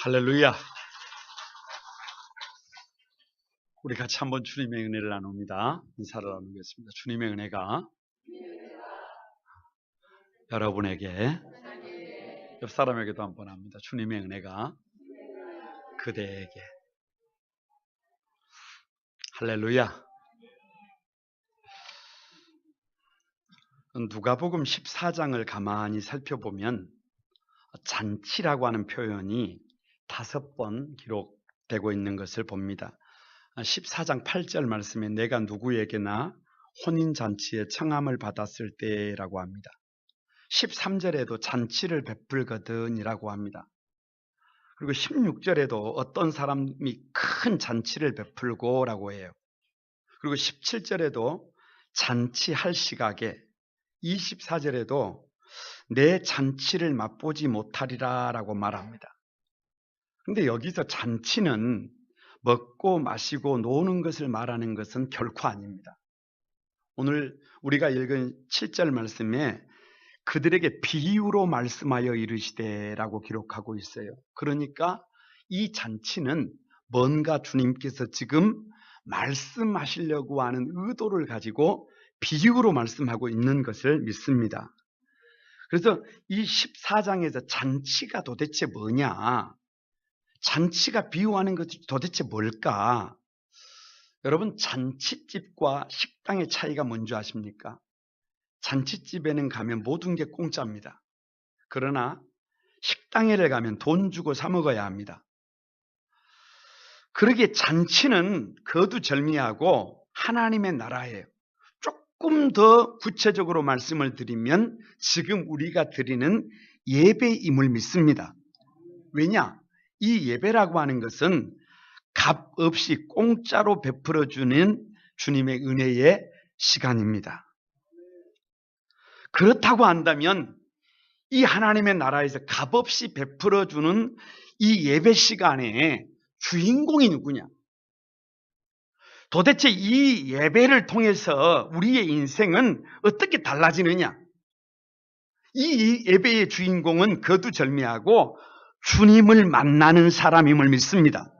할렐루야. 우리 같이 한번 주님의 은혜를 나눕니다. 인사를 나누겠습니다. 주님의 은혜가 여러분에게, 옆 사람에게도 한번 합니다. 주님의 은혜가 그대에게. 할렐루야. 누가복음 14장을 가만히 살펴보면 잔치라고 하는 표현이 5번 기록되고 있는 것을 봅니다. 14장 8절 말씀에 내가 누구에게나 혼인잔치에 청함을 받았을 때라고 합니다. 13절에도 잔치를 베풀거든 이라고 합니다. 그리고 16절에도 어떤 사람이 큰 잔치를 베풀고 라고 해요. 그리고 17절에도 잔치할 시각에, 24절에도 내 잔치를 맛보지 못하리라 라고 말합니다. 근데 여기서 잔치는 먹고 마시고 노는 것을 말하는 것은 결코 아닙니다. 오늘 우리가 읽은 7절 말씀에 그들에게 비유로 말씀하여 이르시되 라고 기록하고 있어요. 그러니까 이 잔치는 뭔가 주님께서 지금 말씀하시려고 하는 의도를 가지고 비유로 말씀하고 있는 것을 믿습니다. 그래서 이 14장에서 잔치가 도대체 뭐냐? 잔치가 비유하는 것이 도대체 뭘까? 여러분, 잔치집과 식당의 차이가 뭔지 아십니까? 잔치집에는 가면 모든 게 공짜입니다. 그러나 식당에를 가면 돈 주고 사 먹어야 합니다. 그러기에 잔치는 거두절미하고 하나님의 나라예요. 조금 더 구체적으로 말씀을 드리면 지금 우리가 드리는 예배임을 믿습니다. 왜냐? 이 예배라고 하는 것은 값 없이 공짜로 베풀어주는 주님의 은혜의 시간입니다. 그렇다고 한다면 이 하나님의 나라에서 값없이 베풀어주는 이 예배 시간에 주인공이 누구냐? 도대체 이 예배를 통해서 우리의 인생은 어떻게 달라지느냐? 이 예배의 주인공은 거두절미하고 주님을 만나는 사람임을 믿습니다.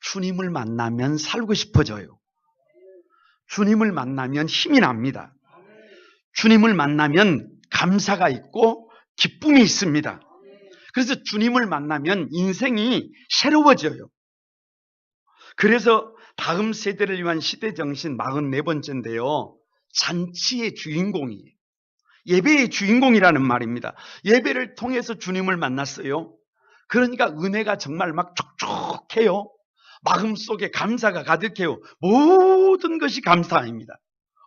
주님을 만나면 살고 싶어져요. 주님을 만나면 힘이 납니다. 주님을 만나면 감사가 있고 기쁨이 있습니다. 그래서 주님을 만나면 인생이 새로워져요. 그래서 다음 세대를 위한 시대정신 44번째인데요. 잔치의 주인공이에요. 예배의 주인공이라는 말입니다. 예배를 통해서 주님을 만났어요. 그러니까 은혜가 정말 막 촉촉해요. 마음속에 감사가 가득해요. 모든 것이 감사입니다.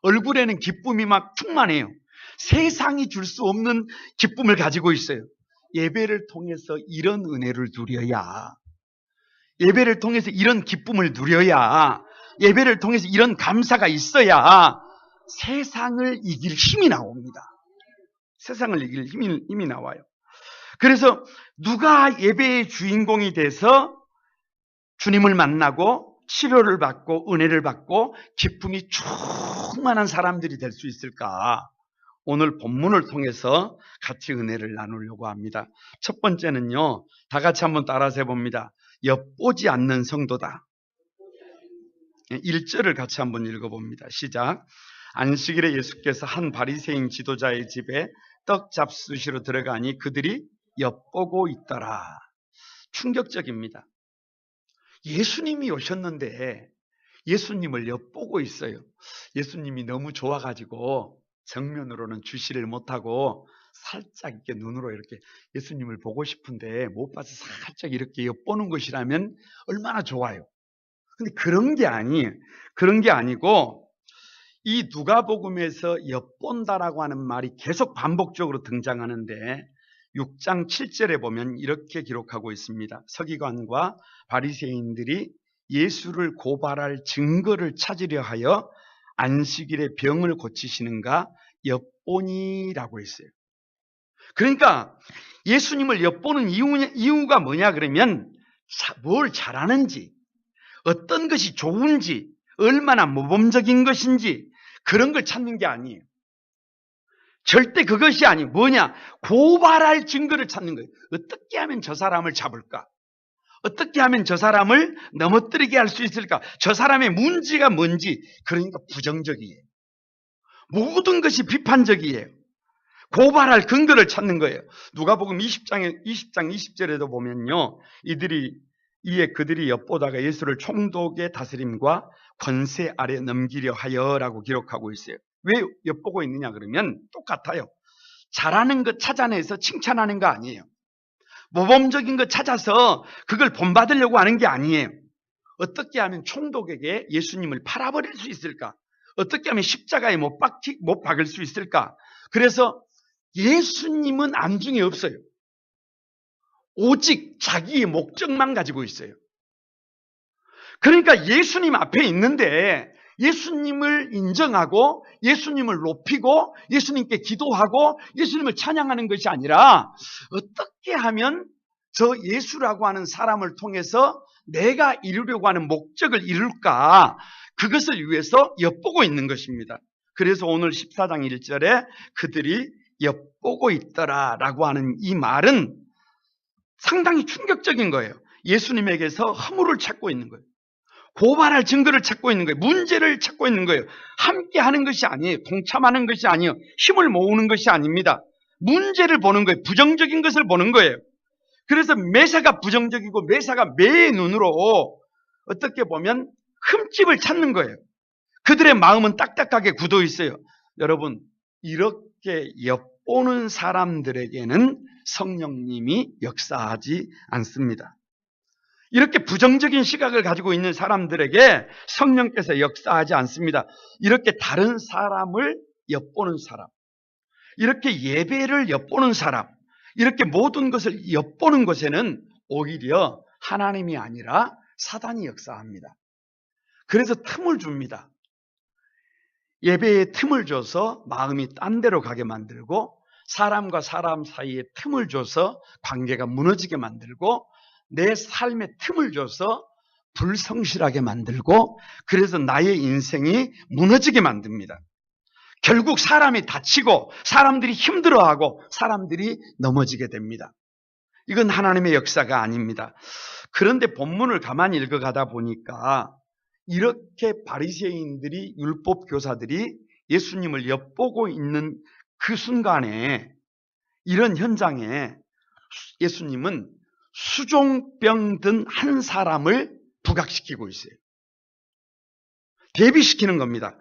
얼굴에는 기쁨이 막 충만해요. 세상이 줄 수 없는 기쁨을 가지고 있어요. 예배를 통해서 이런 은혜를 누려야, 예배를 통해서 이런 기쁨을 누려야, 예배를 통해서 이런 감사가 있어야 세상을 이길 힘이 나옵니다. 세상을 이길 힘이 나와요. 그래서 누가 예배의 주인공이 돼서 주님을 만나고 치료를 받고 은혜를 받고 기쁨이 충만한 사람들이 될 수 있을까? 오늘 본문을 통해서 같이 은혜를 나누려고 합니다. 첫 번째는요, 다 같이 한번 따라서 해봅니다. 엿보지 않는 성도다. 1절을 같이 한번 읽어봅니다. 시작. 안식일에 예수께서 한 바리새인 지도자의 집에 떡 잡수시러 들어가니 그들이 엿보고 있더라. 충격적입니다. 예수님이 오셨는데 예수님을 엿보고 있어요. 예수님이 너무 좋아가지고 정면으로는 주시를 못하고 살짝 이렇게 눈으로 이렇게 예수님을 보고 싶은데 못 봐서 살짝 이렇게 엿보는 것이라면 얼마나 좋아요. 근데 그런 게 아니고 이 누가복음에서 엿본다라고 하는 말이 계속 반복적으로 등장하는데 6장 7절에 보면 이렇게 기록하고 있습니다. 서기관과 바리새인들이 예수를 고발할 증거를 찾으려 하여 안식일에 병을 고치시는가 엿보니라고 했어요. 그러니까 예수님을 엿보는 이유가 뭐냐 그러면 뭘 잘하는지, 어떤 것이 좋은지, 얼마나 모범적인 것인지 그런 걸 찾는 게 아니에요. 절대 그것이 아니에요. 뭐냐? 고발할 증거를 찾는 거예요. 어떻게 하면 저 사람을 잡을까? 어떻게 하면 저 사람을 넘어뜨리게 할 수 있을까? 저 사람의 문제가 뭔지. 그러니까 부정적이에요. 모든 것이 비판적이에요. 고발할 근거를 찾는 거예요. 누가복음 20장 20절에도 보면요. 이에 그들이 엿보다가 예수를 총독의 다스림과 권세 아래 넘기려 하여라고 기록하고 있어요. 왜 엿보고 있느냐 그러면 똑같아요. 잘하는 것 찾아내서 칭찬하는 거 아니에요. 모범적인 것 찾아서 그걸 본받으려고 하는 게 아니에요. 어떻게 하면 총독에게 예수님을 팔아버릴 수 있을까? 어떻게 하면 십자가에 못 박을 수 있을까? 그래서 예수님은 안중에 없어요. 오직 자기의 목적만 가지고 있어요. 그러니까 예수님 앞에 있는데 예수님을 인정하고 예수님을 높이고 예수님께 기도하고 예수님을 찬양하는 것이 아니라 어떻게 하면 저 예수라고 하는 사람을 통해서 내가 이루려고 하는 목적을 이룰까? 그것을 위해서 엿보고 있는 것입니다. 그래서 오늘 14장 1절에 그들이 엿보고 있더라라고 하는 이 말은 상당히 충격적인 거예요. 예수님에게서 허물을 찾고 있는 거예요. 고발할 증거를 찾고 있는 거예요. 문제를 찾고 있는 거예요. 함께 하는 것이 아니에요. 동참하는 것이 아니에요. 힘을 모으는 것이 아닙니다. 문제를 보는 거예요. 부정적인 것을 보는 거예요. 그래서 매사가 부정적이고 매사가 매의 눈으로 어떻게 보면 흠집을 찾는 거예요. 그들의 마음은 딱딱하게 굳어 있어요. 여러분, 이렇게 엿보는 사람들에게는 성령님이 역사하지 않습니다. 이렇게 부정적인 시각을 가지고 있는 사람들에게 성령께서 역사하지 않습니다. 이렇게 다른 사람을 엿보는 사람, 이렇게 예배를 엿보는 사람, 이렇게 모든 것을 엿보는 것에는 오히려 하나님이 아니라 사단이 역사합니다. 그래서 틈을 줍니다. 예배에 틈을 줘서 마음이 딴 데로 가게 만들고 사람과 사람 사이에 틈을 줘서 관계가 무너지게 만들고 내 삶에 틈을 줘서 불성실하게 만들고 그래서 나의 인생이 무너지게 만듭니다. 결국 사람이 다치고 사람들이 힘들어하고 사람들이 넘어지게 됩니다. 이건 하나님의 역사가 아닙니다. 그런데 본문을 가만히 읽어가다 보니까 이렇게 바리새인들이 율법 교사들이 예수님을 엿보고 있는 그 순간에 이런 현장에 예수님은 수종병 든 한 사람을 부각시키고 있어요. 대비시키는 겁니다.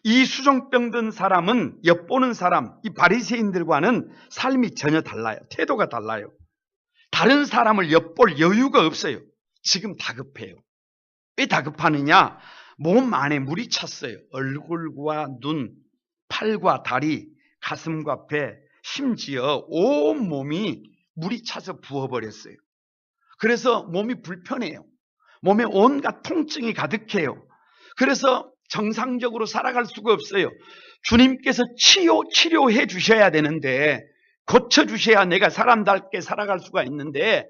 이 수종병 든 사람은 엿보는 사람, 이 바리새인들과는 삶이 전혀 달라요. 태도가 달라요. 다른 사람을 엿볼 여유가 없어요. 지금 다급해요. 왜 다급하느냐? 몸 안에 물이 찼어요. 얼굴과 눈, 팔과 다리, 가슴과 배, 심지어 온 몸이 물이 차서 부어버렸어요. 그래서 몸이 불편해요. 몸에 온갖 통증이 가득해요. 그래서 정상적으로 살아갈 수가 없어요. 주님께서 치료해 주셔야 되는데 고쳐주셔야 내가 사람답게 살아갈 수가 있는데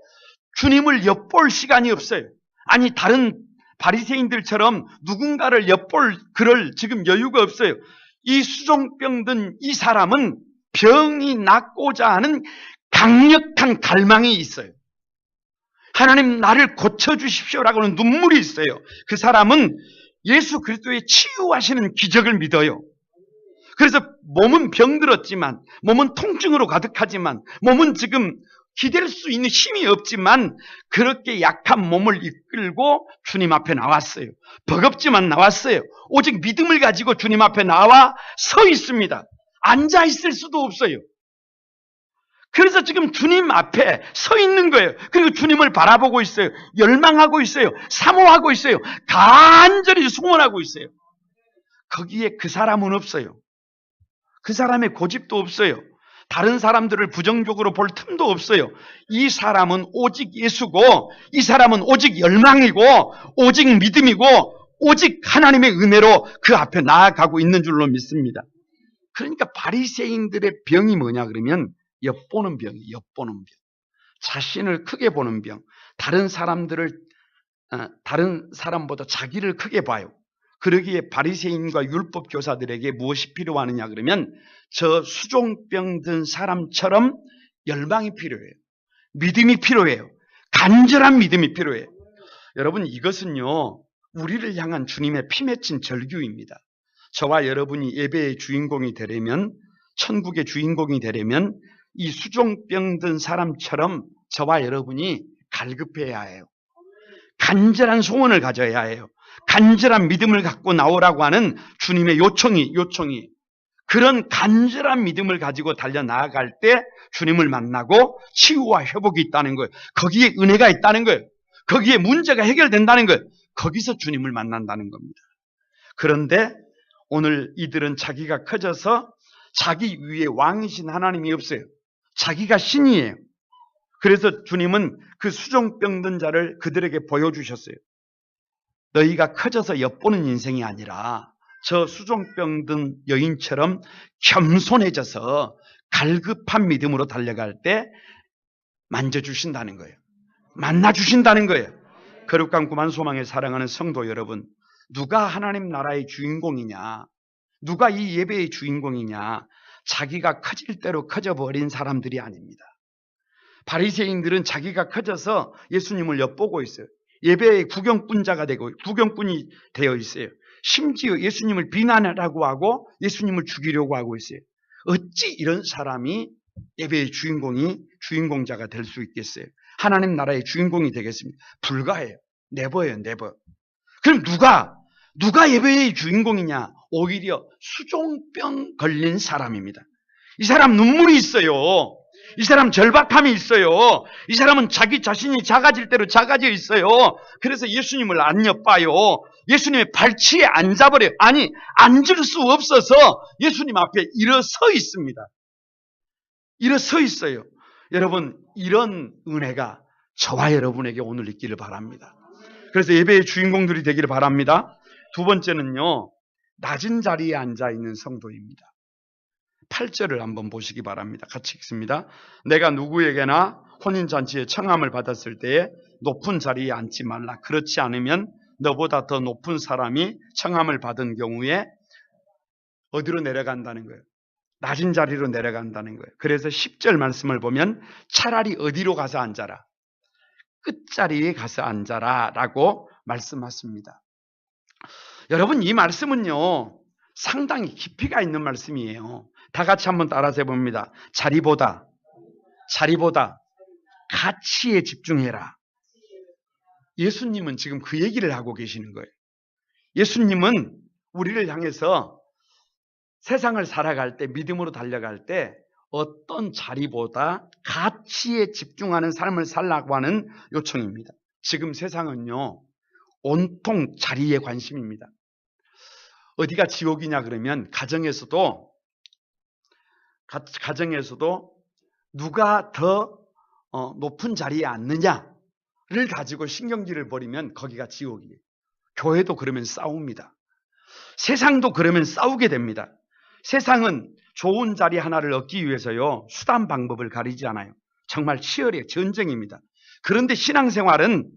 주님을 엿볼 시간이 없어요. 아니 다른 바리새인들처럼 누군가를 엿볼 그럴 지금 여유가 없어요. 이 수종병 든 이 사람은 병이 낫고자 하는 강력한 갈망이 있어요. 하나님 나를 고쳐주십시오라고는 눈물이 있어요. 그 사람은 예수 그리스도의 치유하시는 기적을 믿어요. 그래서 몸은 병들었지만 몸은 통증으로 가득하지만 몸은 지금 기댈 수 있는 힘이 없지만 그렇게 약한 몸을 이끌고 주님 앞에 나왔어요. 버겁지만 나왔어요. 오직 믿음을 가지고 주님 앞에 나와 서 있습니다. 앉아 있을 수도 없어요. 그래서 지금 주님 앞에 서 있는 거예요. 그리고 주님을 바라보고 있어요. 열망하고 있어요. 사모하고 있어요. 간절히 소원하고 있어요. 거기에 그 사람은 없어요. 그 사람의 고집도 없어요. 다른 사람들을 부정적으로 볼 틈도 없어요. 이 사람은 오직 예수고 이 사람은 오직 열망이고 오직 믿음이고 오직 하나님의 은혜로 그 앞에 나아가고 있는 줄로 믿습니다. 그러니까 바리새인들의 병이 뭐냐 그러면 엿보는 병이에요. 엿보는 병. 자신을 크게 보는 병. 다른 사람보다 자기를 크게 봐요. 그러기에 바리새인과 율법 교사들에게 무엇이 필요하느냐 그러면 저 수종병 든 사람처럼 열망이 필요해요. 믿음이 필요해요. 간절한 믿음이 필요해요. 여러분, 이것은요, 우리를 향한 주님의 피 맺힌 절규입니다. 저와 여러분이 예배의 주인공이 되려면, 천국의 주인공이 되려면 이 수종병 든 사람처럼 저와 여러분이 갈급해야 해요. 간절한 소원을 가져야 해요. 간절한 믿음을 갖고 나오라고 하는 주님의 요청이 그런 간절한 믿음을 가지고 달려나아갈 때 주님을 만나고 치유와 회복이 있다는 거예요. 거기에 은혜가 있다는 거예요. 거기에 문제가 해결된다는 거예요. 거기서 주님을 만난다는 겁니다. 그런데 오늘 이들은 자기가 커져서 자기 위에 왕이신 하나님이 없어요. 자기가 신이에요. 그래서 주님은 그 수종병든 자를 그들에게 보여주셨어요. 너희가 커져서 엿보는 인생이 아니라 저 수종병든 여인처럼 겸손해져서 갈급한 믿음으로 달려갈 때 만져주신다는 거예요. 만나주신다는 거예요. 거룩한 구만 소망에 사랑하는 성도 여러분, 누가 하나님 나라의 주인공이냐, 누가 이 예배의 주인공이냐, 자기가 커질 대로 커져버린 사람들이 아닙니다. 바리새인들은 자기가 커져서 예수님을 엿보고 있어요. 예배의 구경꾼자가 되고 구경꾼이 되어 있어요. 심지어 예수님을 비난하라고 하고 예수님을 죽이려고 하고 있어요. 어찌 이런 사람이 예배의 주인공자가 될 수 있겠어요? 하나님 나라의 주인공이 되겠습니까? 불가해요. 네버예요, 네버. 그럼 누가 예배의 주인공이냐? 오히려 수종병 걸린 사람입니다. 이 사람 눈물이 있어요. 이 사람 절박함이 있어요. 이 사람은 자기 자신이 작아질 대로 작아져 있어요. 그래서 예수님을 안 엿봐요. 예수님의 발치에 앉아버려요. 아니, 앉을 수 없어서 예수님 앞에 일어서 있습니다. 일어서 있어요. 여러분, 이런 은혜가 저와 여러분에게 오늘 있기를 바랍니다. 그래서 예배의 주인공들이 되기를 바랍니다. 두 번째는요, 낮은 자리에 앉아 있는 성도입니다. 8절을 한번 보시기 바랍니다. 같이 읽습니다. 내가 누구에게나 혼인잔치에 청함을 받았을 때에 높은 자리에 앉지 말라. 그렇지 않으면 너보다 더 높은 사람이 청함을 받은 경우에 어디로 내려간다는 거예요? 낮은 자리로 내려간다는 거예요. 그래서 10절 말씀을 보면 차라리 어디로 가서 앉아라? 끝자리에 가서 앉아라 라고 말씀하십니다. 여러분, 이 말씀은요, 상당히 깊이가 있는 말씀이에요. 다 같이 한번 따라서 해봅니다. 자리보다 가치에 집중해라. 예수님은 지금 그 얘기를 하고 계시는 거예요. 예수님은 우리를 향해서 세상을 살아갈 때, 믿음으로 달려갈 때 어떤 자리보다 가치에 집중하는 삶을 살라고 하는 요청입니다. 지금 세상은요, 온통 자리에 관심입니다. 어디가 지옥이냐 그러면 가정에서도 누가 더 높은 자리에 앉느냐를 가지고 신경질을 벌이면 거기가 지옥이에요. 교회도 그러면 싸웁니다. 세상도 그러면 싸우게 됩니다. 세상은 좋은 자리 하나를 얻기 위해서요, 수단 방법을 가리지 않아요. 정말 치열해요. 전쟁입니다. 그런데 신앙생활은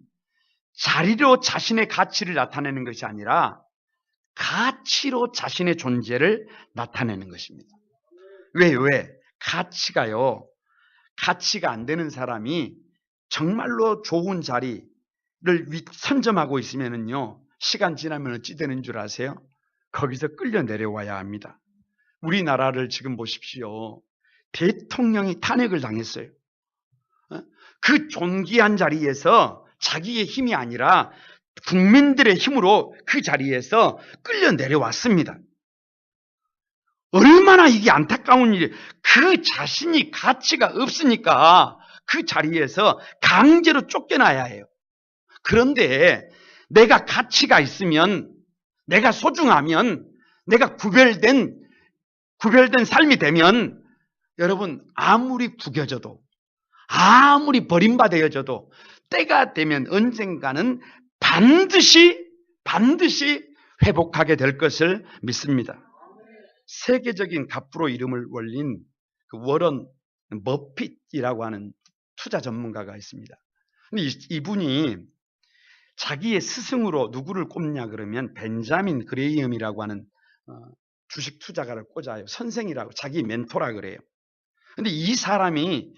자리로 자신의 가치를 나타내는 것이 아니라 가치로 자신의 존재를 나타내는 것입니다. 왜? 가치가 안 되는 사람이 정말로 좋은 자리를 선점하고 있으면요, 시간 지나면 어찌 되는 줄 아세요? 거기서 끌려 내려와야 합니다. 우리나라를 지금 보십시오. 대통령이 탄핵을 당했어요. 그 존귀한 자리에서 자기의 힘이 아니라 국민들의 힘으로 그 자리에서 끌려 내려왔습니다. 얼마나 이게 안타까운 일이에요. 그 자신이 가치가 없으니까 그 자리에서 강제로 쫓겨나야 해요. 그런데 내가 가치가 있으면, 내가 소중하면, 내가 구별된 삶이 되면, 여러분, 아무리 구겨져도, 아무리 버림받아져도 때가 되면 언젠가는 반드시 회복하게 될 것을 믿습니다. 세계적인 갑부로 이름을 올린 그 워런 버핏이라고 하는 투자 전문가가 있습니다. 근데 이분이 자기의 스승으로 누구를 꼽냐 그러면 벤자민 그레이엄이라고 하는 주식 투자가를 꽂아요. 선생이라고, 자기 멘토라 그래요. 근데 이 사람이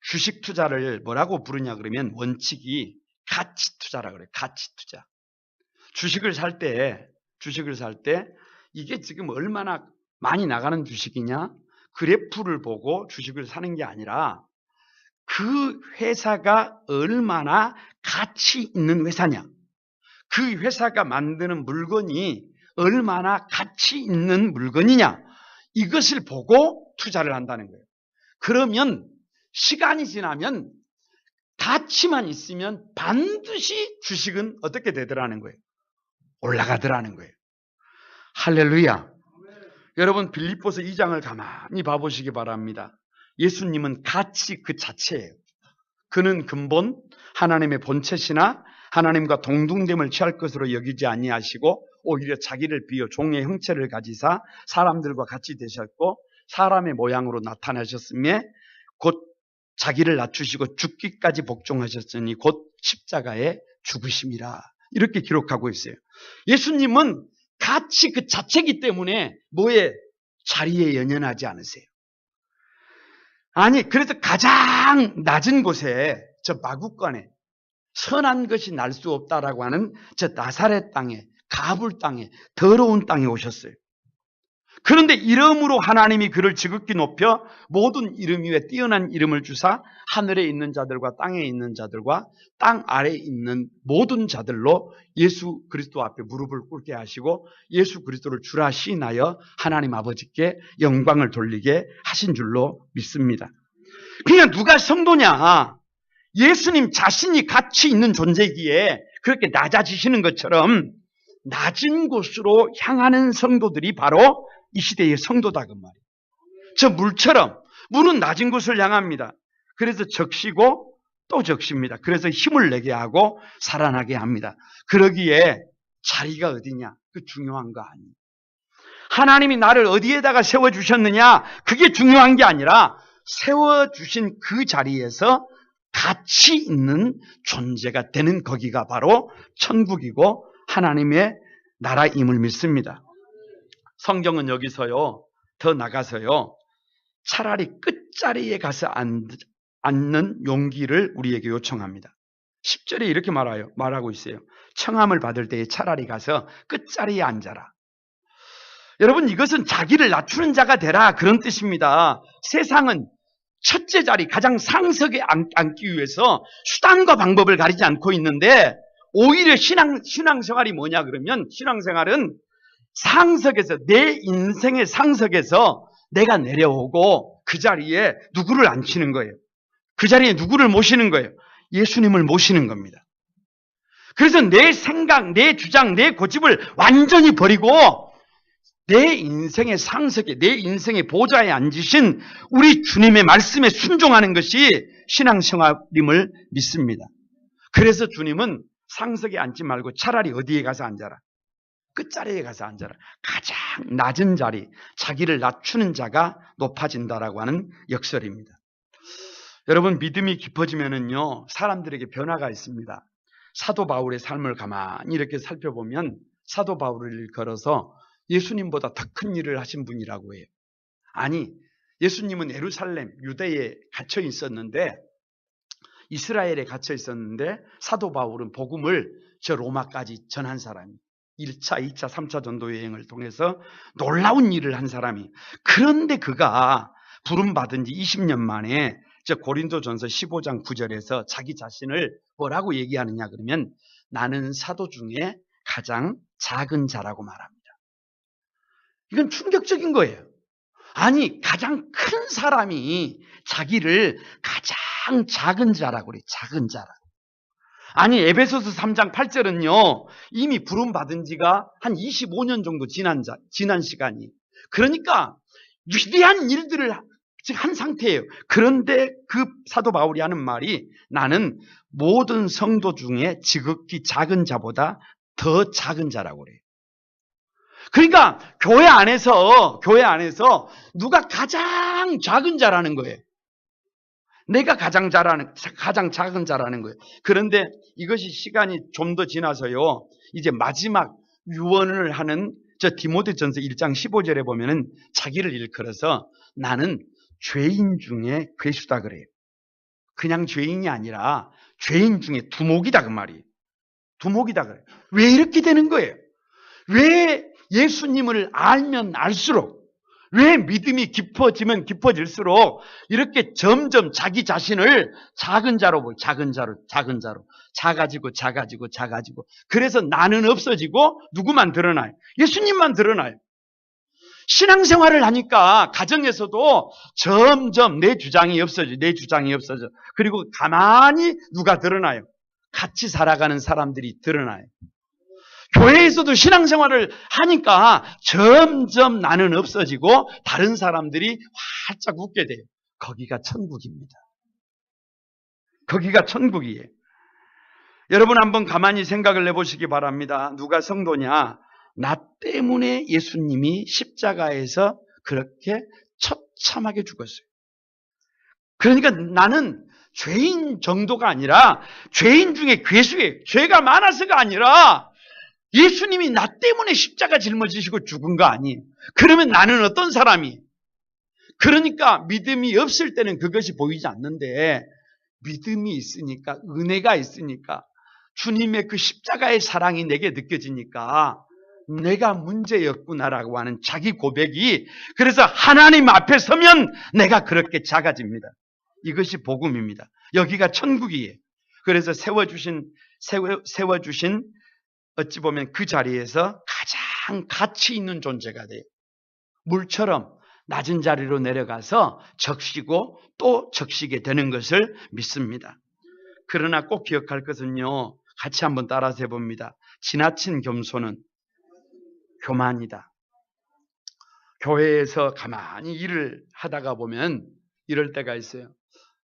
주식 투자를 뭐라고 부르냐 그러면 원칙이 가치 투자라 그래요. 가치 투자. 주식을 살 때 이게 지금 얼마나 많이 나가는 주식이냐? 그래프를 보고 주식을 사는 게 아니라 그 회사가 얼마나 가치 있는 회사냐? 그 회사가 만드는 물건이 얼마나 가치 있는 물건이냐? 이것을 보고 투자를 한다는 거예요. 그러면 시간이 지나면 가치만 있으면 반드시 주식은 어떻게 되더라는 거예요? 올라가더라는 거예요. 할렐루야. 여러분 빌립보서 2장을 가만히 봐보시기 바랍니다. 예수님은 가치 그 자체예요. 그는 근본 하나님의 본체시나 하나님과 동등됨을 취할 것으로 여기지 아니하시고 오히려 자기를 비워 종의 형체를 가지사 사람들과 같이 되셨고 사람의 모양으로 나타나셨으며 곧 자기를 낮추시고 죽기까지 복종하셨으니 곧 십자가에 죽으심이라. 이렇게 기록하고 있어요. 예수님은 가치 그 자체이기 때문에 뭐에 자리에 연연하지 않으세요. 아니 그래서 가장 낮은 곳에 저 마구간에 선한 것이 날 수 없다라고 하는 저 나사렛 땅에 가불 땅에 더러운 땅에 오셨어요. 그런데 이름으로 하나님이 그를 지극히 높여 모든 이름 위에 뛰어난 이름을 주사 하늘에 있는 자들과 땅에 있는 자들과 땅 아래에 있는 모든 자들로 예수 그리스도 앞에 무릎을 꿇게 하시고 예수 그리스도를 주라 시인하여 하나님 아버지께 영광을 돌리게 하신 줄로 믿습니다. 그냥 누가 성도냐? 예수님 자신이 가치 있는 존재이기에 그렇게 낮아지시는 것처럼 낮은 곳으로 향하는 성도들이 바로 이 시대의 성도다 그 말이에요. 저 물처럼 물은 낮은 곳을 향합니다. 그래서 적시고 또 적십니다. 그래서 힘을 내게 하고 살아나게 합니다. 그러기에 자리가 어디냐? 그 중요한 거 아니에요. 하나님이 나를 어디에다가 세워주셨느냐? 그게 중요한 게 아니라 세워주신 그 자리에서 가치 있는 존재가 되는 거기가 바로 천국이고 하나님의 나라임을 믿습니다. 성경은 여기서요, 더 나가서요, 차라리 끝자리에 가서 앉는 용기를 우리에게 요청합니다. 10절에 이렇게 말하고 있어요. 청함을 받을 때에 차라리 가서 끝자리에 앉아라. 여러분, 이것은 자기를 낮추는 자가 되라 그런 뜻입니다. 세상은 첫째 자리, 가장 상석에 앉기 위해서 수단과 방법을 가리지 않고 있는데 오히려 신앙생활이 뭐냐 그러면 신앙생활은 상석에서 내 인생의 상석에서 내가 내려오고 그 자리에 누구를 앉히는 거예요. 그 자리에 누구를 모시는 거예요. 예수님을 모시는 겁니다. 그래서 내 생각, 내 주장, 내 고집을 완전히 버리고 내 인생의 상석에, 내 인생의 보좌에 앉으신 우리 주님의 말씀에 순종하는 것이 신앙생활임을 믿습니다. 그래서 주님은 상석에 앉지 말고 차라리 어디에 가서 앉아라. 끝자리에 가서 앉아라. 가장 낮은 자리, 자기를 낮추는 자가 높아진다라고 하는 역설입니다. 여러분, 믿음이 깊어지면은요, 사람들에게 변화가 있습니다. 사도 바울의 삶을 가만히 이렇게 살펴보면 사도 바울을 걸어서 예수님보다 더 큰 일을 하신 분이라고 해요. 아니, 예수님은 예루살렘, 유대에 갇혀 있었는데, 이스라엘에 갇혀 있었는데, 사도 바울은 복음을 저 로마까지 전한 사람이 1차, 2차, 3차 전도 여행을 통해서 놀라운 일을 한 사람이. 그런데 그가 부름받은 지 20년 만에 저 고린도전서 15장 9절에서 자기 자신을 뭐라고 얘기하느냐 그러면 나는 사도 중에 가장 작은 자라고 말합니다. 이건 충격적인 거예요. 아니, 가장 큰 사람이 자기를 가장 작은 자라고 그래요. 작은 자라고. 아니, 에베소서 3장 8절은요, 이미 부름받은 지가 한 25년 정도 지난 시간이. 그러니까 위대한 일들을 한 상태예요. 그런데 그 사도 바울이 하는 말이 나는 모든 성도 중에 지극히 작은 자보다 더 작은 자라고 그래요. 그러니까 교회 안에서 누가 가장 작은 자라는 거예요. 내가 가장 작은 자라는 거예요. 그런데 이것이 시간이 좀 더 지나서요, 이제 마지막 유언을 하는 저 디모데전서 1장 15절에 보면은 자기를 일컬어서 나는 죄인 중에 괴수다 그래요. 그냥 죄인이 아니라 죄인 중에 두목이다 그 말이에요. 두목이다 그래요. 왜 이렇게 되는 거예요? 왜 예수님을 알면 알수록, 왜 믿음이 깊어지면 깊어질수록 이렇게 점점 자기 자신을 작은 자로 보여. 작은 자로 작아지고 그래서 나는 없어지고 누구만 드러나요? 예수님만 드러나요. 신앙생활을 하니까 가정에서도 점점 내 주장이 없어져. 그리고 가만히 누가 드러나요? 같이 살아가는 사람들이 드러나요. 교회에서도 신앙생활을 하니까 점점 나는 없어지고 다른 사람들이 활짝 웃게 돼요. 거기가 천국입니다. 거기가 천국이에요. 여러분 한번 가만히 생각을 해보시기 바랍니다. 누가 성도냐? 나 때문에 예수님이 십자가에서 그렇게 처참하게 죽었어요. 그러니까 나는 죄인 정도가 아니라 죄인 중에 괴수예요. 죄가 많아서가 아니라 예수님이 나 때문에 십자가 짊어지시고 죽은 거 아니에요. 그러면 나는 어떤 사람이? 그러니까 믿음이 없을 때는 그것이 보이지 않는데 믿음이 있으니까, 은혜가 있으니까, 주님의 그 십자가의 사랑이 내게 느껴지니까 내가 문제였구나라고 하는 자기 고백이, 그래서 하나님 앞에 서면 내가 그렇게 작아집니다. 이것이 복음입니다. 여기가 천국이에요. 그래서 세워주신 어찌 보면 그 자리에서 가장 가치 있는 존재가 돼요. 물처럼 낮은 자리로 내려가서 적시고 또 적시게 되는 것을 믿습니다. 그러나 꼭 기억할 것은요, 같이 한번 따라서 해봅니다. 지나친 겸손은 교만이다. 교회에서 가만히 일을 하다가 보면 이럴 때가 있어요.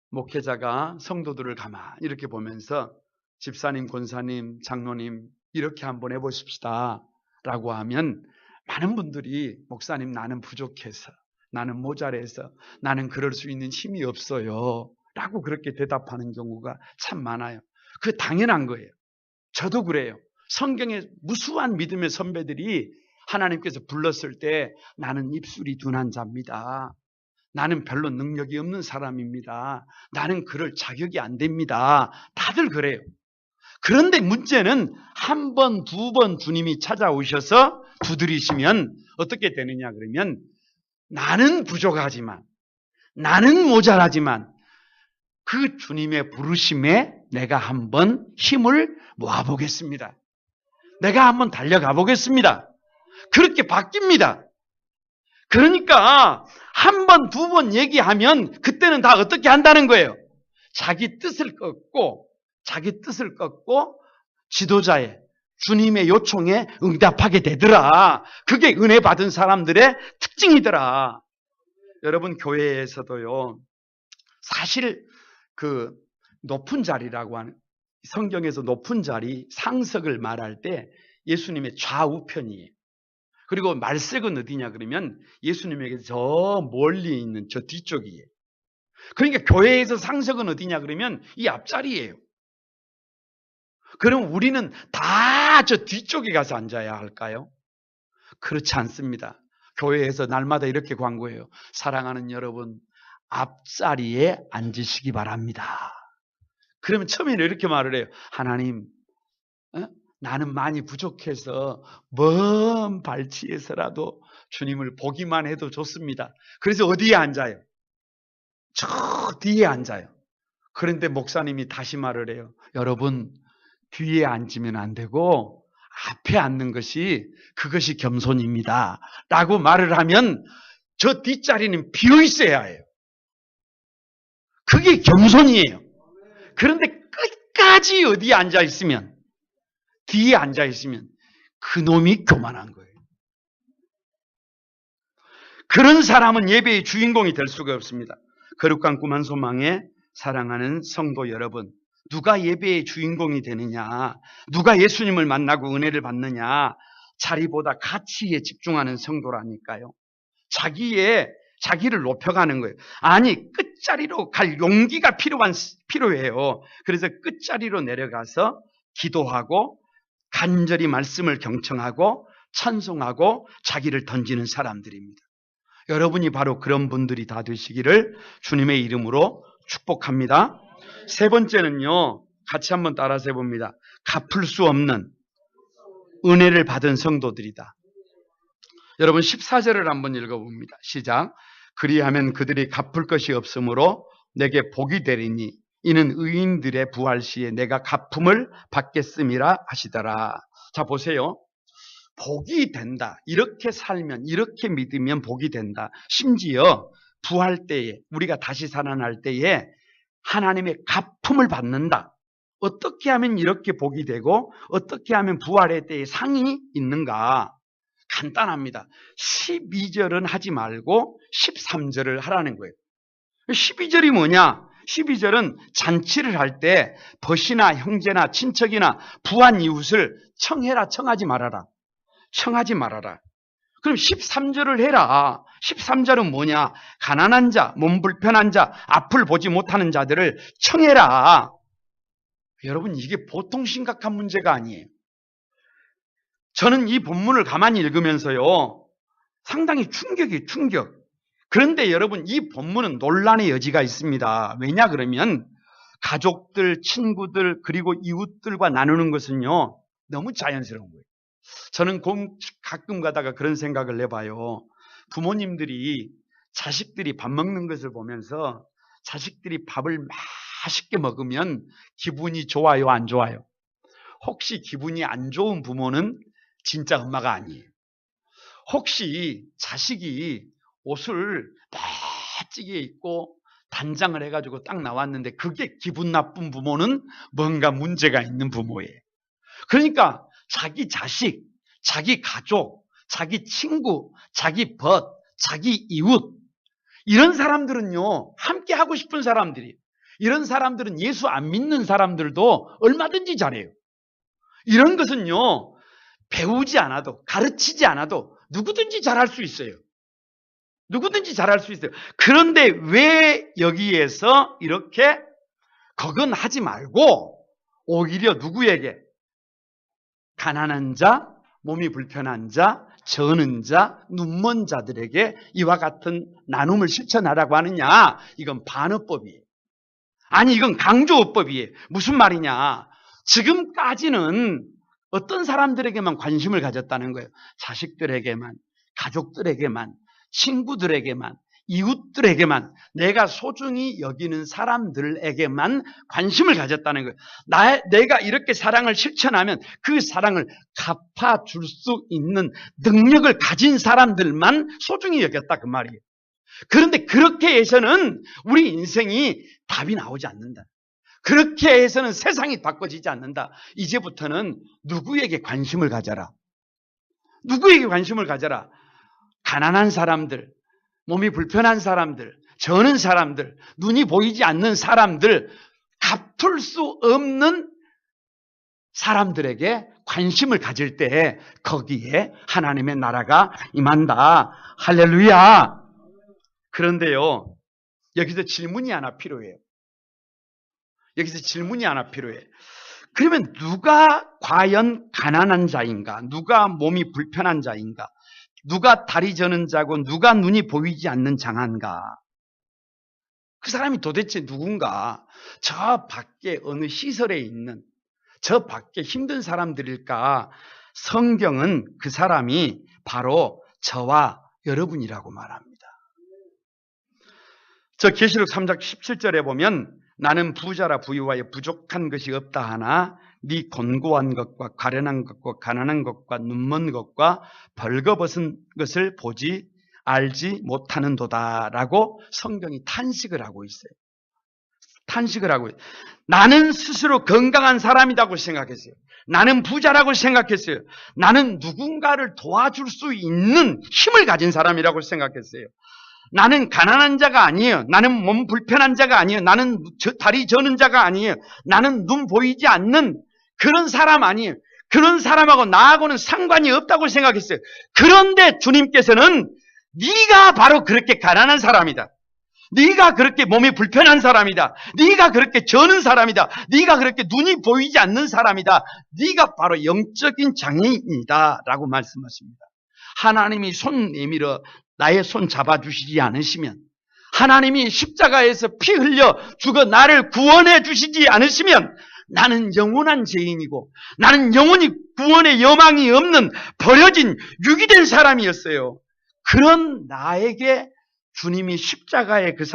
목회자가 성도들을 가만히 이렇게 보면서 집사님, 권사님, 장로님 이렇게 한번 해보십시다 라고 하면 많은 분들이 목사님 나는 부족해서, 나는 모자라서, 나는 그럴 수 있는 힘이 없어요 라고 그렇게 대답하는 경우가 참 많아요. 그게 당연한 거예요. 저도 그래요. 성경에 무수한 믿음의 선배들이 하나님께서 불렀을 때 나는 입술이 둔한 자입니다. 나는 별로 능력이 없는 사람입니다. 나는 그럴 자격이 안 됩니다. 다들 그래요. 그런데 문제는 한 번, 두 번 주님이 찾아오셔서 두드리시면 어떻게 되느냐 그러면 나는 부족하지만, 나는 모자라지만 그 주님의 부르심에 내가 한번 힘을 모아보겠습니다. 내가 한번 달려가 보겠습니다. 그렇게 바뀝니다. 그러니까 한 번, 두 번 얘기하면 그때는 다 어떻게 한다는 거예요? 자기 뜻을 꺾고 지도자의 주님의 요청에 응답하게 되더라. 그게 은혜 받은 사람들의 특징이더라. 여러분 교회에서도요, 사실 그 높은 자리라고 하는, 성경에서 높은 자리, 상석을 말할 때 예수님의 좌우편이에요. 그리고 말색은 어디냐 그러면 예수님에게 저 멀리 있는 저 뒤쪽이에요. 그러니까 교회에서 상석은 어디냐 그러면 이 앞자리예요. 그럼 우리는 다 저 뒤쪽에 가서 앉아야 할까요? 그렇지 않습니다. 교회에서 날마다 이렇게 광고해요. 사랑하는 여러분, 앞자리에 앉으시기 바랍니다. 그러면 처음에는 이렇게 말을 해요. 하나님, 나는 많이 부족해서 먼 발치에서라도 주님을 보기만 해도 좋습니다. 그래서 어디에 앉아요? 저 뒤에 앉아요. 그런데 목사님이 다시 말을 해요. 여러분, 뒤에 앉으면 안 되고 앞에 앉는 것이, 그것이 겸손입니다 라고 말을 하면 저 뒷자리는 비어 있어야 해요. 그게 겸손이에요. 그런데 끝까지 어디에 앉아 있으면, 뒤에 앉아 있으면 그놈이 교만한 거예요. 그런 사람은 예배의 주인공이 될 수가 없습니다. 거룩한 꿈한 소망에 사랑하는 성도 여러분, 누가 예배의 주인공이 되느냐, 누가 예수님을 만나고 은혜를 받느냐, 자리보다 가치에 집중하는 성도라니까요. 자기를 높여가는 거예요. 아니, 끝자리로 갈 용기가 필요해요. 그래서 끝자리로 내려가서 기도하고 간절히 말씀을 경청하고 찬송하고 자기를 던지는 사람들입니다. 여러분이 바로 그런 분들이 다 되시기를 주님의 이름으로 축복합니다. 세 번째는요, 같이 한번 따라서 해봅니다. 갚을 수 없는 은혜를 받은 성도들이다. 여러분 14절을 한번 읽어봅니다. 시작. 그리하면 그들이 갚을 것이 없으므로 내게 복이 되리니 이는 의인들의 부활 시에 내가 갚음을 받겠음이라 하시더라. 자 보세요. 복이 된다. 이렇게 살면, 이렇게 믿으면 복이 된다. 심지어 부활 때에, 우리가 다시 살아날 때에 하나님의 갚음을 받는다. 어떻게 하면 이렇게 복이 되고 어떻게 하면 부활의 때에 상이 있는가? 간단합니다. 12절은 하지 말고 13절을 하라는 거예요. 12절이 뭐냐? 12절은 잔치를 할 때 벗이나 형제나 친척이나 부한 이웃을 청해라, 청하지 말아라. 청하지 말아라. 그럼 13절을 해라. 13절은 뭐냐? 가난한 자, 몸 불편한 자, 앞을 보지 못하는 자들을 청해라. 여러분 이게 보통 심각한 문제가 아니에요. 저는 이 본문을 가만히 읽으면서요, 상당히 충격. 그런데 여러분 이 본문은 논란의 여지가 있습니다. 왜냐 그러면 가족들, 친구들 그리고 이웃들과 나누는 것은요 너무 자연스러운 거예요. 저는 가끔 가다가 그런 생각을 해봐요. 부모님들이 자식들이 밥 먹는 것을 보면서 자식들이 밥을 맛있게 먹으면 기분이 좋아요, 안 좋아요? 혹시 기분이 안 좋은 부모는 진짜 엄마가 아니에요. 혹시 자식이 옷을 멋지게 입고 단장을 해가지고 딱 나왔는데 그게 기분 나쁜 부모는 뭔가 문제가 있는 부모예요. 그러니까 자기 자식, 자기 가족, 자기 친구, 자기 벗, 자기 이웃, 이런 사람들은요 함께 하고 싶은 사람들이에요. 이런 사람들은 예수 안 믿는 사람들도 얼마든지 잘해요. 이런 것은요 배우지 않아도, 가르치지 않아도 누구든지 잘할 수 있어요. 누구든지 잘할 수 있어요. 그런데 왜 여기에서 이렇게 거건하지 말고 오히려 누구에게? 가난한 자, 몸이 불편한 자, 저는 자, 눈먼 자들에게 이와 같은 나눔을 실천하라고 하느냐? 이건 반어법이에요. 아니 이건 강조어법이에요. 무슨 말이냐? 지금까지는 어떤 사람들에게만 관심을 가졌다는 거예요. 자식들에게만, 가족들에게만, 친구들에게만, 이웃들에게만, 내가 소중히 여기는 사람들에게만 관심을 가졌다는 거예요. 내가 이렇게 사랑을 실천하면 그 사랑을 갚아줄 수 있는 능력을 가진 사람들만 소중히 여겼다 그 말이에요. 그런데 그렇게 해서는 우리 인생이 답이 나오지 않는다. 그렇게 해서는 세상이 바꿔지지 않는다. 이제부터는 누구에게 관심을 가져라. 누구에게 관심을 가져라. 가난한 사람들, 몸이 불편한 사람들, 저는 사람들, 눈이 보이지 않는 사람들, 갚을 수 없는 사람들에게 관심을 가질 때 거기에 하나님의 나라가 임한다. 할렐루야. 그런데요, 여기서 질문이 하나 필요해요. 여기서 질문이 하나 필요해. 그러면 누가 과연 가난한 자인가? 누가 몸이 불편한 자인가? 누가 다리 저는 자고 누가 눈이 보이지 않는 장한가? 그 사람이 도대체 누군가? 저 밖에 어느 시설에 있는 저 밖에 힘든 사람들일까? 성경은 그 사람이 바로 저와 여러분이라고 말합니다. 저 계시록 3장 17절에 보면 나는 부자라 부유하여 부족한 것이 없다 하나 네 곤고한 것과 가련한 것과 가난한 것과 눈먼 것과 벌거벗은 것을 보지 알지 못하는도다 라고 성경이 탄식을 하고 있어요. 탄식을 하고 있어요. 나는 스스로 건강한 사람이라고 생각했어요. 나는 부자라고 생각했어요. 나는 누군가를 도와줄 수 있는 힘을 가진 사람이라고 생각했어요. 나는 가난한 자가 아니에요. 나는 몸 불편한 자가 아니에요. 나는 다리 저는 자가 아니에요. 나는 눈 보이지 않는 그런 사람 아니에요. 그런 사람하고 나하고는 상관이 없다고 생각했어요. 그런데 주님께서는 네가 바로 그렇게 가난한 사람이다. 네가 그렇게 몸이 불편한 사람이다. 네가 그렇게 저는 사람이다. 네가 그렇게 눈이 보이지 않는 사람이다. 네가 바로 영적인 장애인이다 라고 말씀하십니다. 하나님이 손 내밀어 나의 손 잡아주시지 않으시면, 하나님이 십자가에서 피 흘려 죽어 나를 구원해 주시지 않으시면 나는 영원한 죄인이고 나는 영원히 구원의 여망이 없는 버려진 유기된 사람이었어요. 그런 나에게 주님이 십자가의 그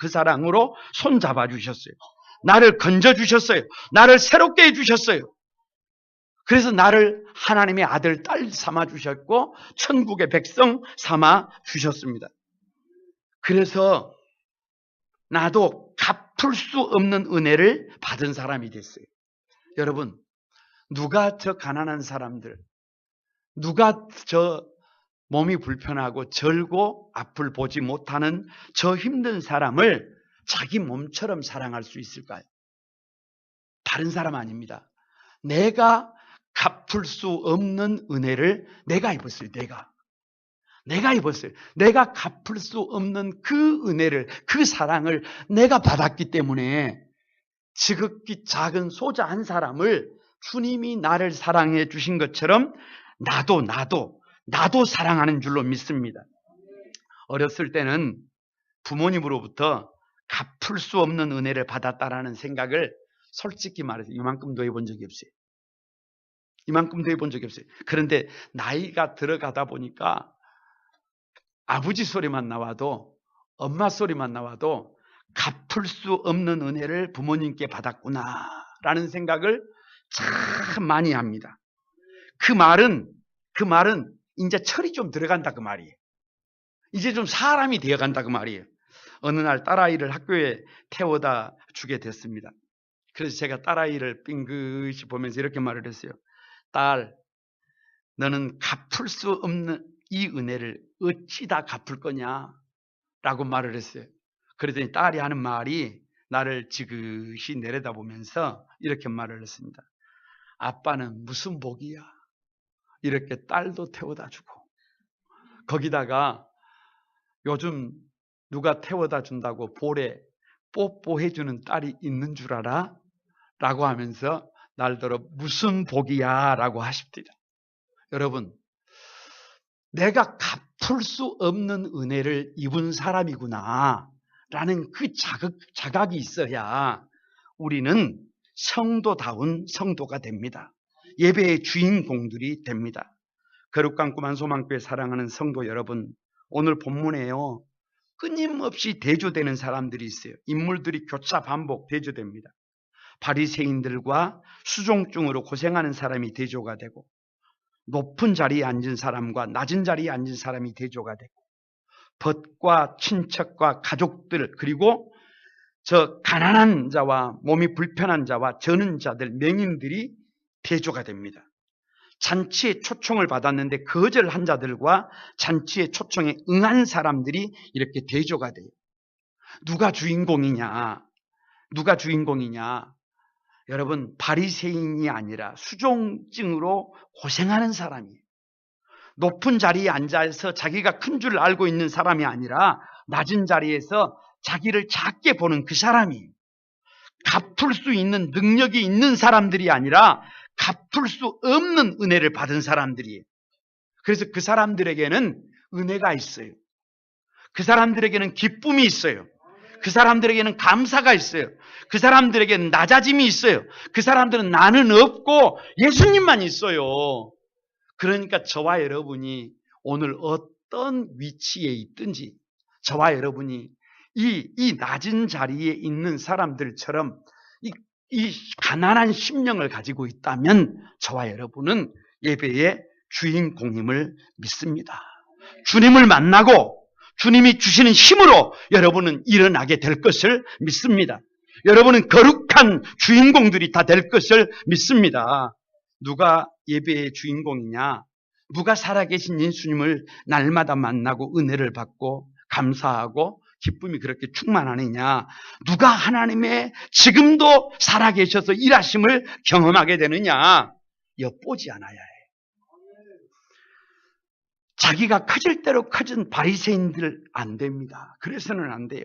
사랑으로 손잡아 주셨어요. 나를 건져 주셨어요. 나를 새롭게 해주셨어요. 그래서 나를 하나님의 아들, 딸 삼아 주셨고 천국의 백성 삼아 주셨습니다. 그래서 나도 갚을 수 없는 은혜를 받은 사람이 됐어요. 여러분, 누가 저 가난한 사람들, 누가 저 몸이 불편하고 절고 앞을 보지 못하는 저 힘든 사람을 자기 몸처럼 사랑할 수 있을까요? 다른 사람 아닙니다. 내가 갚을 수 없는 은혜를 내가 입었어요. 내가 입었어요. 내가 갚을 수 없는 그 은혜를, 그 사랑을 내가 받았기 때문에 지극히 작은 소자 한 사람을 주님이 나를 사랑해 주신 것처럼 나도 사랑하는 줄로 믿습니다. 어렸을 때는 부모님으로부터 갚을 수 없는 은혜를 받았다라는 생각을 솔직히 말해서 이만큼도 해본 적이 없어요. 그런데 나이가 들어가다 보니까 아버지 소리만 나와도, 엄마 소리만 나와도 갚을 수 없는 은혜를 부모님께 받았구나라는 생각을 참 많이 합니다. 그 말은 이제 철이 좀 들어간다 그 말이에요. 이제 좀 사람이 되어간다 그 말이에요. 어느 날 딸아이를 학교에 태워다 주게 됐습니다. 그래서 제가 딸아이를 빙긋이 보면서 이렇게 말을 했어요. 딸, 너는 갚을 수 없는 이 은혜를 어찌 다 갚을 거냐? 라고 말을 했어요. 그랬더니 딸이 하는 말이 나를 지그시 내려다보면서 이렇게 말을 했습니다. 아빠는 무슨 복이야? 이렇게 딸도 태워다 주고, 거기다가 요즘 누가 태워다 준다고 볼에 뽀뽀해주는 딸이 있는 줄 알아? 라고 하면서 날더러 무슨 복이야? 라고 하십니다. 여러분, 내가 갚을 수 없는 은혜를 입은 사람이구나 라는 그 자각이 있어야 우리는 성도다운 성도가 됩니다. 예배의 주인공들이 됩니다. 거룩한 소망교회 사랑하는 성도 여러분, 오늘 본문에요, 끊임없이 대조되는 사람들이 있어요. 인물들이 교차 반복 대조됩니다. 바리새인들과 수종증으로 고생하는 사람이 대조가 되고, 높은 자리에 앉은 사람과 낮은 자리에 앉은 사람이 대조가 되고, 벗과 친척과 가족들, 그리고 저 가난한 자와 몸이 불편한 자와 저는 자들, 맹인들이 대조가 됩니다. 잔치에 초청을 받았는데 거절한 자들과 잔치의 초청에 응한 사람들이 이렇게 대조가 돼요. 누가 주인공이냐? 여러분, 바리새인이 아니라 수종증으로 고생하는 사람이에요. 높은 자리에 앉아서 자기가 큰 줄 알고 있는 사람이 아니라 낮은 자리에서 자기를 작게 보는 그 사람이에요. 갚을 수 있는 능력이 있는 사람들이 아니라 갚을 수 없는 은혜를 받은 사람들이에요. 그래서 그 사람들에게는 은혜가 있어요. 그 사람들에게는 기쁨이 있어요. 그 사람들에게는 감사가 있어요. 그 사람들에게는 낮아짐이 있어요. 그 사람들은 나는 없고 예수님만 있어요. 그러니까 저와 여러분이 오늘 어떤 위치에 있든지, 저와 여러분이 이 낮은 자리에 있는 사람들처럼 이 가난한 심령을 가지고 있다면 저와 여러분은 예배의 주인공임을 믿습니다. 주님을 만나고 주님이 주시는 힘으로 여러분은 일어나게 될 것을 믿습니다. 여러분은 거룩한 주인공들이 다 될 것을 믿습니다. 누가 예배의 주인공이냐? 누가 살아계신 예수님을 날마다 만나고 은혜를 받고 감사하고 기쁨이 그렇게 충만하느냐? 누가 하나님의 지금도 살아계셔서 일하심을 경험하게 되느냐? 엿보지 않아야 해요. 자기가 커질 대로 커진 바리새인들 안 됩니다. 그래서는 안 돼요.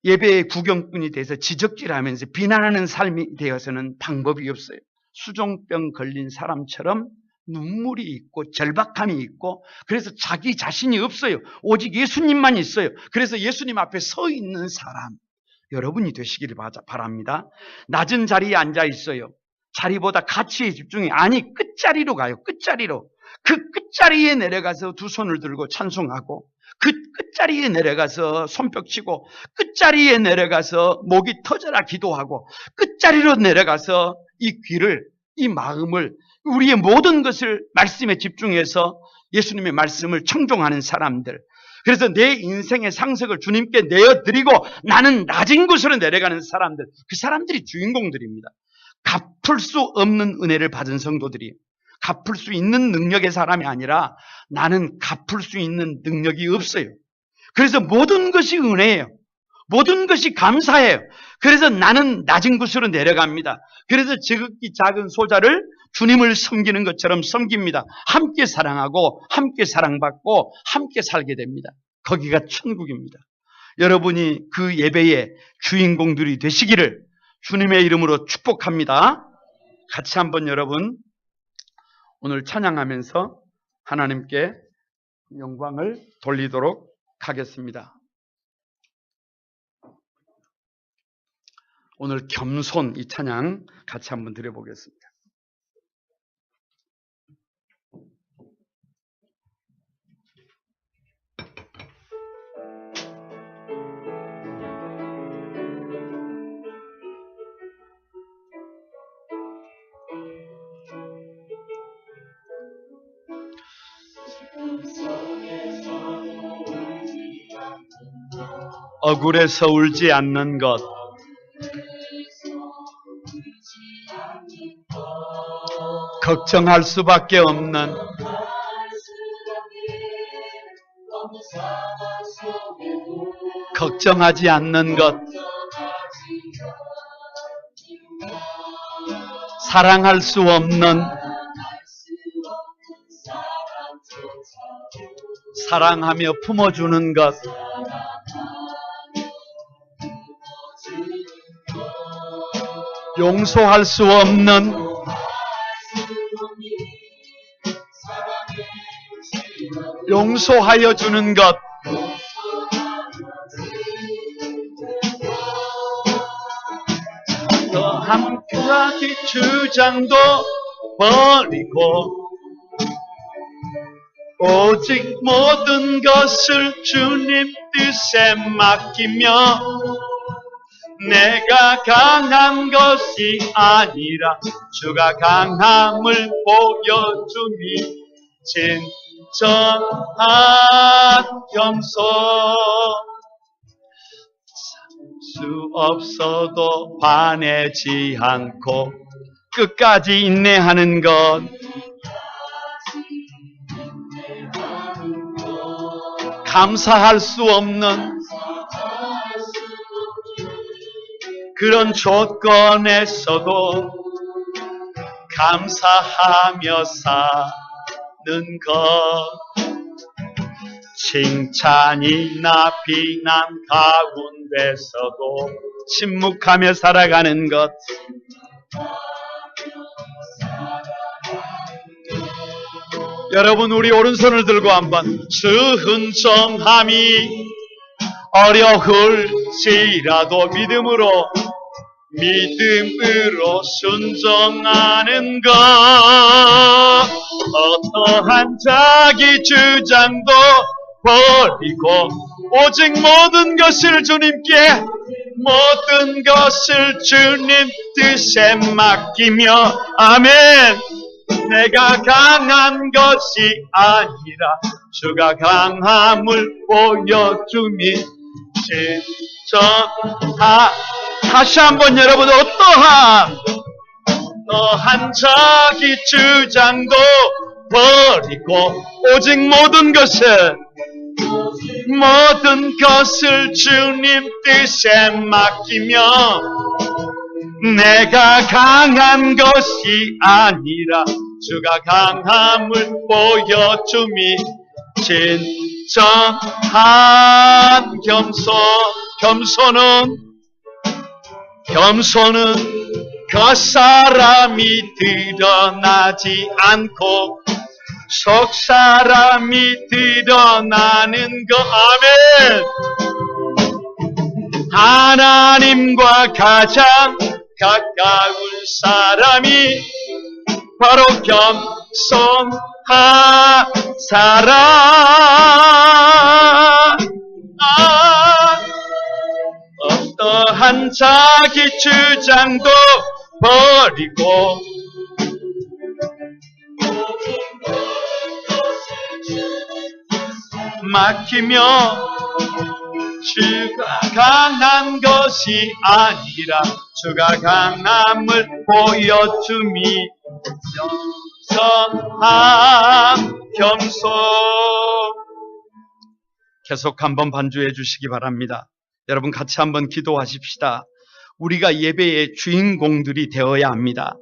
예배의 구경꾼이 돼서 지적질하면서 비난하는 삶이 되어서는 방법이 없어요. 수종병 걸린 사람처럼 눈물이 있고 절박함이 있고 그래서 자기 자신이 없어요. 오직 예수님만 있어요. 그래서 예수님 앞에 서 있는 사람 여러분이 되시기를 바랍니다. 낮은 자리에 앉아 있어요. 자리보다 가치에 집중해. 아니 끝자리로 가요. 끝자리로. 그 끝자리에 내려가서 두 손을 들고 찬송하고 그 끝자리에 내려가서 손뼉치고 끝자리에 내려가서 목이 터져라 기도하고 끝자리로 내려가서 이 귀를 이 마음을 우리의 모든 것을 말씀에 집중해서 예수님의 말씀을 청종하는 사람들. 그래서 내 인생의 상석을 주님께 내어드리고 나는 낮은 곳으로 내려가는 사람들. 그 사람들이 주인공들입니다. 갚을 수 없는 은혜를 받은 성도들이 갚을 수 있는 능력의 사람이 아니라 나는 갚을 수 있는 능력이 없어요. 그래서 모든 것이 은혜예요. 모든 것이 감사해요. 그래서 나는 낮은 곳으로 내려갑니다. 그래서 지극히 작은 소자를 주님을 섬기는 것처럼 섬깁니다. 함께 사랑하고 함께 사랑받고 함께 살게 됩니다. 거기가 천국입니다. 여러분이 그 예배의 주인공들이 되시기를 주님의 이름으로 축복합니다. 같이 한번 여러분 오늘 찬양하면서 하나님께 영광을 돌리도록 하겠습니다. 오늘 겸손 이 찬양 같이 한번 드려보겠습니다. 억울해서 울지 않는 것 걱정할 수밖에 없는 걱정하지 않는 것 사랑할 수 없는 사랑하며 품어주는 것 용서할 수 없는 용서하여 주는 것 함께하기 주장도 버리고 오직 모든 것을 주님 뜻에 맡기며 내가 강한 것이 아니라 주가 강함을 보여주니 진정한 겸손 수 없어도 화내지 않고 끝까지 인내하는 것 감사할 수 없는 그런 조건에서도 감사하며 사는 것 칭찬이나 비난 가운데서도 침묵하며 살아가는 것 여러분 우리 오른손을 들고 한번 순종함이 어려울지라도 믿음으로 순종하는 것 어떠한 자기 주장도 버리고 오직 모든 것을 주님께 모든 것을 주님 뜻에 맡기며 아멘 내가 강한 것이 아니라 주가 강함을 보여주니 진정한 다시 한번 여러분 어떠한 자기 주장도 버리고 오직 모든 것을 주님 뜻에 맡기며 내가 강한 것이 아니라 주가 강함을 보여주미 진정한 겸손은 겉사람이 드러나지 않고 속사람이 드러나는 거. 아멘. 하나님과 가장 가까운 사람이 바로 겸손한 사람. 어떠한 자기 주장도 버리고 맡기며 주가 강한 것이 아니라 주가 강함을 보여줌이 겸손. 계속 한번 반주해 주시기 바랍니다. 여러분 같이 한번 기도하십시다. 우리가 예배의 주인공들이 되어야 합니다.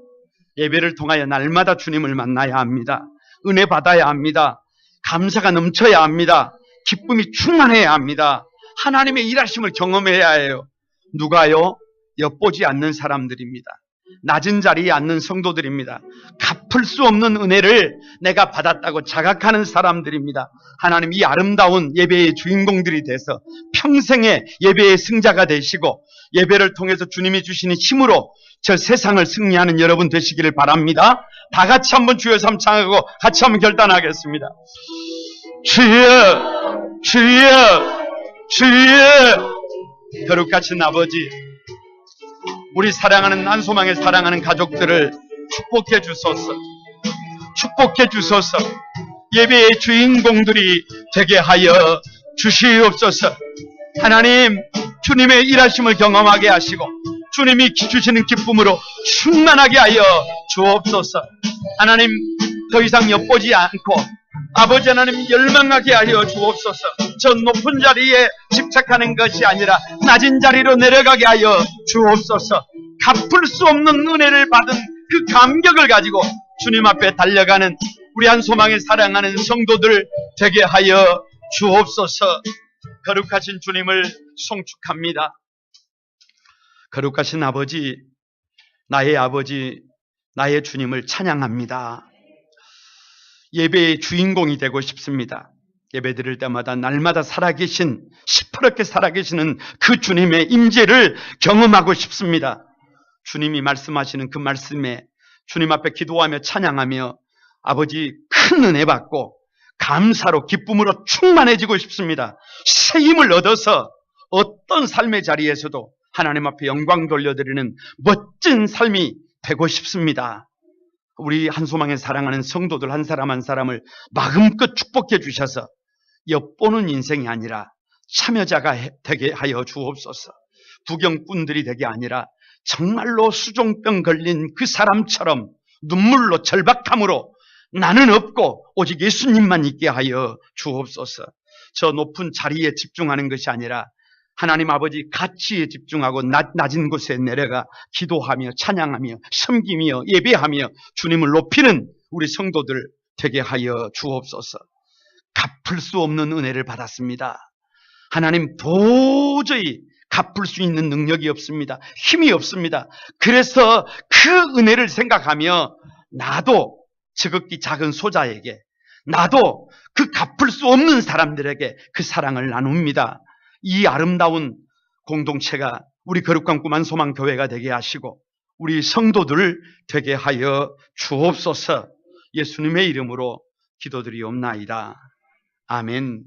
예배를 통하여 날마다 주님을 만나야 합니다. 은혜 받아야 합니다. 감사가 넘쳐야 합니다. 기쁨이 충만해야 합니다. 하나님의 일하심을 경험해야 해요. 누가요? 엿보지 않는 사람들입니다. 낮은 자리에 앉는 성도들입니다. 갚을 수 없는 은혜를 내가 받았다고 자각하는 사람들입니다. 하나님 이 아름다운 예배의 주인공들이 돼서 평생의 예배의 승자가 되시고 예배를 통해서 주님이 주시는 힘으로 저 세상을 승리하는 여러분 되시기를 바랍니다. 다 같이 한번 주여 삼창하고 같이 한번 결단하겠습니다. 주여 주여 주여. 거룩하신 아버지, 우리 사랑하는 안소망에 사랑하는 가족들을 축복해 주소서. 축복해 주소서. 예배의 주인공들이 되게 하여 주시옵소서. 하나님, 주님의 일하심을 경험하게 하시고 주님이 주시는 기쁨으로 충만하게 하여 주옵소서. 하나님, 더 이상 엿보지 않고 아버지 하나님 열망하게 하여 주옵소서. 저 높은 자리에 집착하는 것이 아니라 낮은 자리로 내려가게 하여 주옵소서. 갚을 수 없는 은혜를 받은 그 감격을 가지고 주님 앞에 달려가는 우리 한소망에 사랑하는 성도들 되게 하여 주옵소서. 거룩하신 주님을 송축합니다. 거룩하신 아버지, 나의 주님을 찬양합니다. 예배의 주인공이 되고 싶습니다. 예배 드릴 때마다 날마다 살아계신, 시퍼렇게 살아계시는 그 주님의 임재를 경험하고 싶습니다. 주님이 말씀하시는 그 말씀에 주님 앞에 기도하며 찬양하며 아버지 큰 은혜 받고 감사로 기쁨으로 충만해지고 싶습니다. 새 힘을 얻어서 어떤 삶의 자리에서도 하나님 앞에 영광 돌려드리는 멋진 삶이 되고 싶습니다. 우리 한소망에 사랑하는 성도들 한 사람 한 사람을 마음껏 축복해 주셔서 엿보는 인생이 아니라 참여자가 되게 하여 주옵소서. 구경꾼들이 되게 아니라 정말로 수종병 걸린 그 사람처럼 눈물로 절박함으로 나는 없고 오직 예수님만 있게 하여 주옵소서. 저 높은 자리에 집중하는 것이 아니라 하나님 아버지 가치에 집중하고 낮은 곳에 내려가 기도하며 찬양하며 섬기며 예배하며 주님을 높이는 우리 성도들 되게 하여 주옵소서. 갚을 수 없는 은혜를 받았습니다. 하나님 도저히 갚을 수 있는 능력이 없습니다. 힘이 없습니다. 그래서 그 은혜를 생각하며 나도 지극히 작은 소자에게, 나도 그 갚을 수 없는 사람들에게 그 사랑을 나눕니다. 이 아름다운 공동체가 우리 거룩한 꿈 한소망 교회가 되게 하시고 우리 성도들을 되게 하여 주옵소서. 예수님의 이름으로 기도드리옵나이다. 아멘.